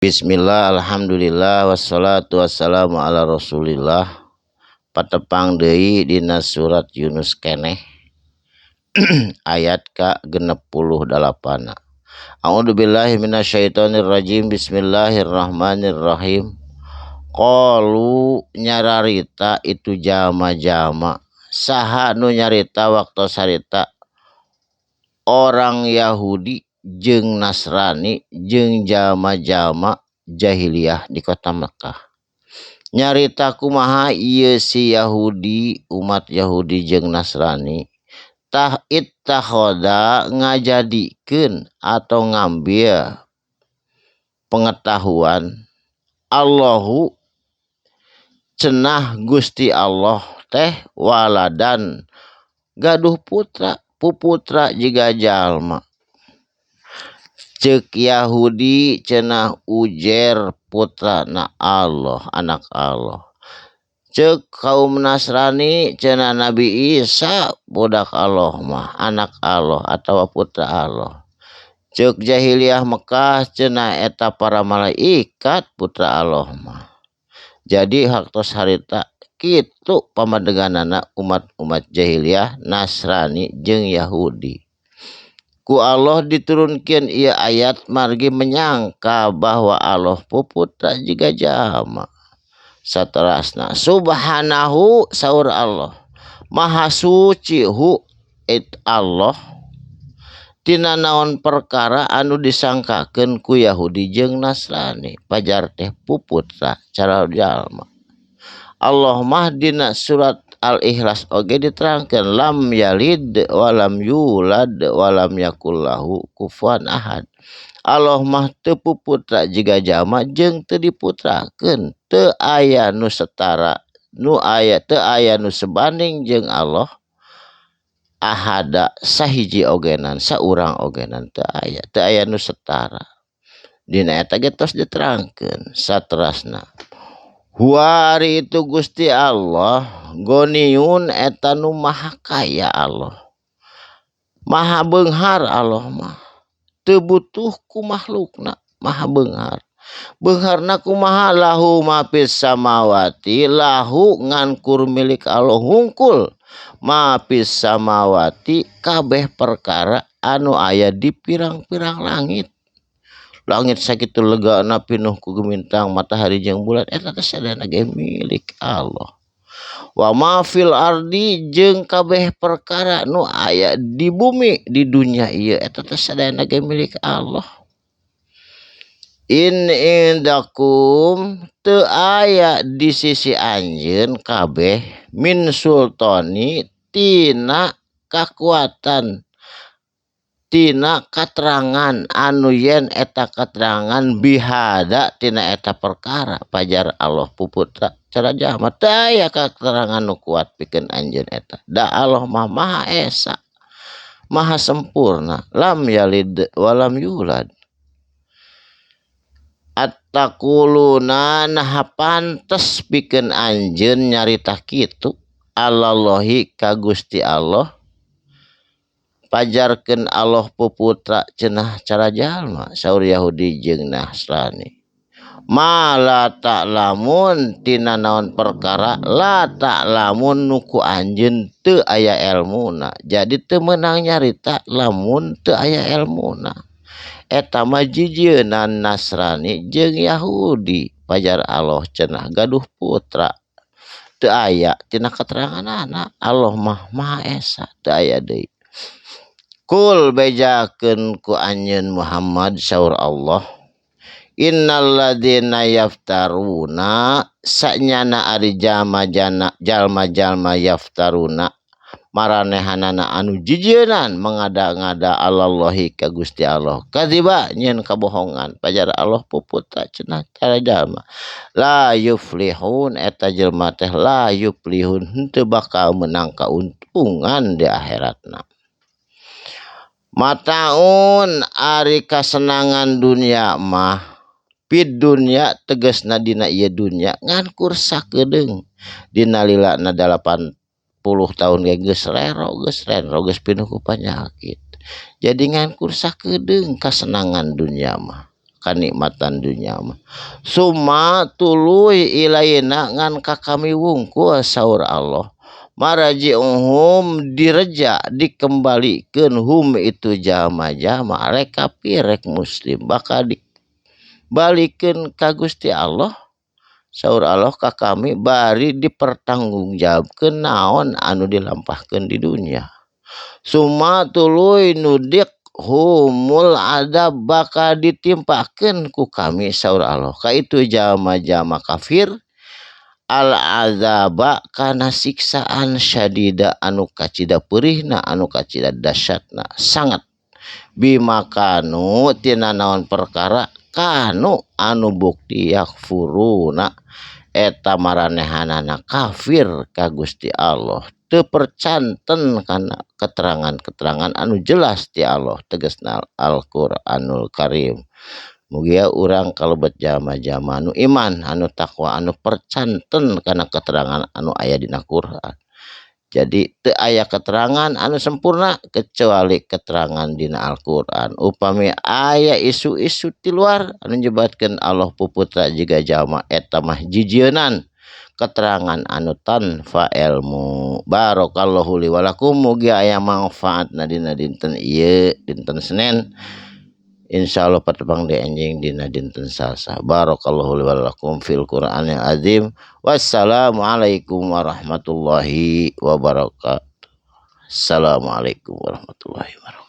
Bismillah, alhamdulillah, wassalatu wassalamu ala rasulillah. Patepang deui dina surat Yunus keneh ayat ka 68. A'udzubillahi minasyaitonirrajim. Bismillahirrahmanirrahim. Qalu nyararita itu jama-jama. Saha nu nyarita waktu sarita orang Yahudi jeung Nasrani jeung jama-jama jahiliyah di kota Mekah. Nyarita kumaha ieu si Yahudi, umat Yahudi jeung Nasrani tah ittakhoda ngajadikeun atau ngambil pengetahuan Allahu cenah Gusti Allah teh waladan gaduh putra, puputra jiga jalma. Cek Yahudi cenah Ujer putra na Allah, anak Allah. Cek kaum Nasrani cenah Nabi Isa budak Allah mah, anak Allah atau putra Allah. Cek jahiliyah Mekah cenah eta para malaikat putra Allah mah. Jadi hak tos harita kitu pamadeganana umat-umat jahiliyah Nasrani jeung Yahudi. Ku Allah diturunkeun ieu ayat margi menyangka bahwa Allah puputra jiga jalma. Saterasna subhanahu saur Allah maha suci hu it Allah tina naon perkara anu disangkakeun ku Yahudi jeung Nasrani pajar teh puputra cara jalma. Allah mah dina surat Al-Ikhlas oge diterangkeun lam yalid walam yulad walam yakullahu kufuwan ahad. Allah mah teu puputra jiga jalma jeung teu diputrakeun, teu aya nu setara, teu aya nu sebanding jeung Allah. Ahada sahiji ogenan, saurang ogenan teu aya nu setara. Dina eta ge tos diterangkeun saterasna. Huari itu Gusti Allah goniun eta nu maha kaya Allah. Maha beunghar Allah mah. Teu butuh ku makhlukna, maha beunghar. Beungharna kumaha lahu mapis samawati, lahu ngankur milik Allah hungkul. Mapis samawati kabeh perkara anu aya di pirang-pirang langit. Langit sakitu legana pinuh ku gemintang matahari jeung bulan eta teh sadayana ge milik Allah. Wa ma fil ardi jeung kabeh perkara nu aya di bumi di dunia ieu eta teh sadayana ge milik Allah. In indakum teu aya di sisi anjeun kabeh min sultani tina kakuatan, tina katerangan anu yen eta katerangan bihada tina eta perkara pajar Allah puputra cara jalma teu aya katerangan nu kuat pikeun anjeun eta. Da Allah mah maha esa, maha sempurna, lam yalid walam yulad. At-taquluna naha pantes pikeun anjeun nyarita kitu Allahi ka Gusti Allah. Pajarkeun Allah puputra cenah cara jalma saur Yahudi jeung Nasrani. Ma la ta'lamun tina naon perkara la ta'lamun nuku anjeun teu aya elmuna. Jadi teu meunang nyarita lamun teu aya elmuna. Eta mah jijieunnan Nasrani jeung Yahudi pajar Allah cenah gaduh putra. Teu aya tina keteranganana. Allah mah maha esa teu aya deui. Kul bejakeun ku anjeun Muhammad saur Allah. Innal ladzina yaftaruna sanyana ari jalma-jalma yaftaruna maranehanana anu jijieunnan mangada-ngada Allahi ka Gusti Allah. Kadziba nyeun kabohongan pajar Allah puputra cenah cara jalma. La yuflihun eta jelma teh la yuflihun henteu bakal meunang kauntungan di akhiratna. Mataun ari kasenangan dunia mah pid dunia tegasna dina ieu dunia ngan kursa kedeung dina lilana 80 tahun geus rero geus pinuh ku panyakit. Jadi ngan kursa kedeung kasenangan dunia mah kanikmatan dunia mah. Summa tuluy ilaina ngan ka kami wungkul saur Allah. Maraji'uhum direja dikembalikan hum itu jama-jama rek kafir rek muslim bakal dibalikin ka Gusti Allah. Saur Allah ka kami bari dipertanggungjawabkeun naon anu dilampahkeun di dunia. Summa tuluy nudik humul adab bakal ditimpakeun ku kami saur Allah ka itu jama-jama kafir al azaba kana siksaan syadida anu kacida perihna anu kacida dahsyatna sangat bimakanu tina naon perkara kanu anu bukti yakfuruna eta maranehanana kafir ka Gusti Allah teu percanten kana keterangan-keterangan anu jelas ti Allah tegasna Al-Qur'anul Karim. Mugia urang kalebet jama-jama anu iman anu takwa anu percanten kana keterangan anu aya dina Qur'an. Jadi teu aya keterangan anu sempurna kecuali keterangan dina Al-Qur'an. Upami aya isu-isu ti luar anu nyebatkeun Allah puputra jiga jalma eta mah jijieunnan keterangan anu tanpa ilmu. Barakallahu li wa lakum mugi aya manfaatna dina dinten ieu dinten Senin. Insyaallah patepang di anjing dina dinten Salasa. Barakallahu li wa lakum fil Qur'anil azim. Wassalamualaikum warahmatullahi wabarakatuh. Assalamualaikum warahmatullahi wabarakatuh.